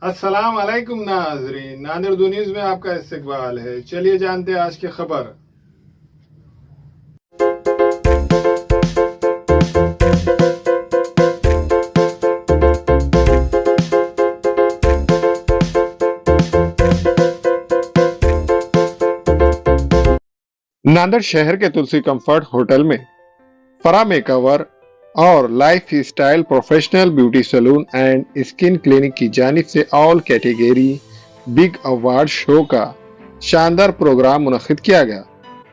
अस्सलाम वालेकुम नाजरीन, नादिर उर्दू न्यूज में आपका इस्तकबाल है। चलिए जानते हैं आज की खबर। नांदेड़ शहर के तुलसी कंफर्ट होटल में फरा मेकओवर और life style professional beauty salon and skin clinic की जानिब से all category big award show का शानदार प्रोग्राम मुनक्किद किया गया।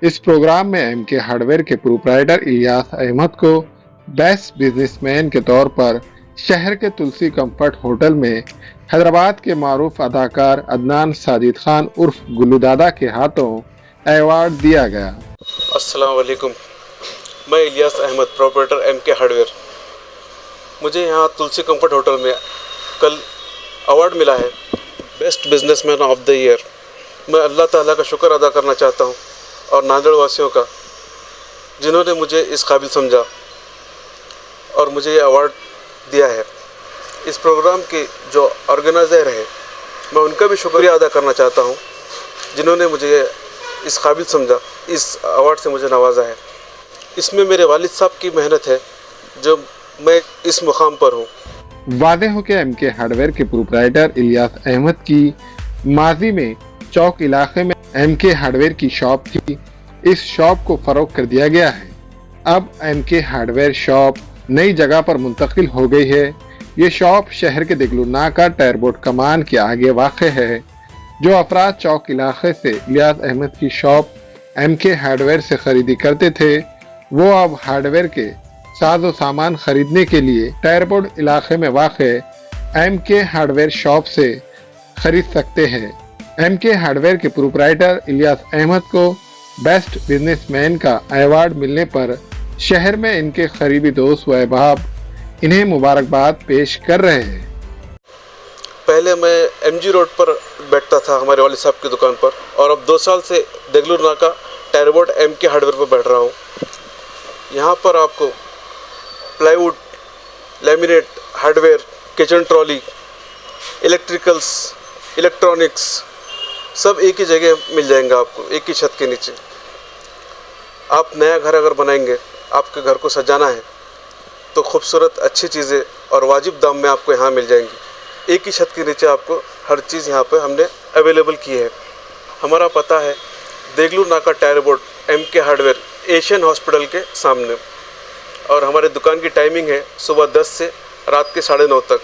इस प्रोग्राम में एमके हार्डवेयर के प्रोप्राइटर इलियास अहमद को बेस्ट बिजनेसमैन के तौर पर शहर के तुलसी कंफर्ट होटल में हैदराबाद के मारूफ अदाकार अदनान साजिद खान उर्फ गुल्लू दादा के हाथों अवार्ड दिया गया। अस्सलाम वालेकुम, मैं Ilyas Ahmed proprietor MK hardware. मुझे यहाँ तुलसी कंफर्ट होटल में कल अवार्ड मिला है best businessman of the year. मैं अल्लाह ताला का शुक्र अदा करना चाहता हूँ और नांदेड़ वासियों का, जिन्होंने मुझे इस काबिल समझा और मुझे ये अवार्ड दिया है। इस प्रोग्राम के जो ऑर्गेनाइज़र हैं, मैं उनका भी शुक्रिया अदा करना चाहता हूँ, जिन्होंने मुझे इस काबिल समझा, इस अवार्ड से मुझे नवाजा है। इसमें मेरे वालिद साहब की मेहनत है जो मैं इस मुकाम पर हूँ। वादे हो के एमके हार्डवेयर के प्रोप्राइटर इलियास अहमद की माजी में चौक इलाके में एमके हार्डवेयर की शॉप थी। इस शॉप को फरोख कर दिया गया है। अब एमके हार्डवेयर शॉप नई जगह पर मुंतकिल हो गई है। ये शॉप शहर के दिगलू नाका टायरबोर्ड कमान के आगे वाक़ है। जो अफराद चौक इलाके से इलियास अहमद की शॉप एमके हार्डवेयर से खरीदी करते थे, वो अब हार्डवेयर के साजो सामान खरीदने के लिए टायरबोर्ड इलाके में वाक़े एमके हार्डवेयर शॉप से खरीद सकते हैं। एमके हार्डवेयर के प्रोप्राइटर इलियास अहमद को बेस्ट बिजनेसमैन का अवार्ड मिलने पर शहर में इनके करीबी दोस्त व अहबाब इन्हें मुबारकबाद पेश कर रहे हैं। पहले मैं एमजी रोड पर बैठता था हमारे वालिद साहब की दुकान पर, और अब 2 साल से देगलूर नाका टायरबोर्ड एमके हार्डवेयर पर बैठ रहा हूँ। यहाँ पर आपको plywood, laminate, hardware, kitchen trolley, electricals, electronics सब एक ही जगह मिल जाएंगे आपको, एक ही छत के नीचे। आप नया घर अगर बनाएंगे, आपके घर को सजाना है, तो खूबसूरत अच्छी चीज़ें और वाजिब दाम में आपको यहाँ मिल जाएंगी। एक ही छत के नीचे आपको हर चीज़ यहाँ पर हमने अवेलेबल की है। हमारा पता है देगलूर नाका टायरबोर्ड एमके हार्डवेयर एशियन हॉस्पिटल के सामने, और हमारे दुकान की टाइमिंग है सुबह 10 से रात के 9:30 तक।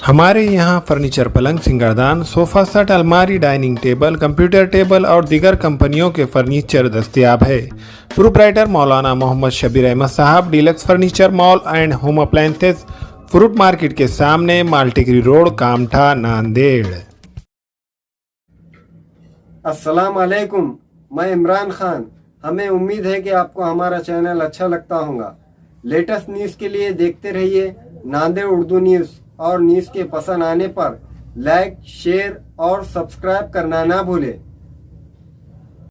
हमारे यहाँ फर्नीचर, पलंग, सिंगारदान, सोफा सेट, अलमारी, डाइनिंग टेबल, कंप्यूटर टेबल और दीगर कंपनियों के फर्नीचर दस्तयाब है। प्रोप्राइटर मौलाना मोहम्मद शबीर अहमद साहब, deluxe furniture mall and home appliances, fruit market के सामने, माल्टीगिरी रोड, कामठा, नांदेड़। अस्सलाम वालेकुम, मैं इमरान खान। हमें उम्मीद है कि आपको हमारा चैनल अच्छा लगता होगा। लेटेस्ट न्यूज़ के लिए देखते रहिए नांदेड़ उर्दू न्यूज़, और न्यूज़ के पसंद आने पर लाइक, शेयर और सब्सक्राइब करना ना भूलें।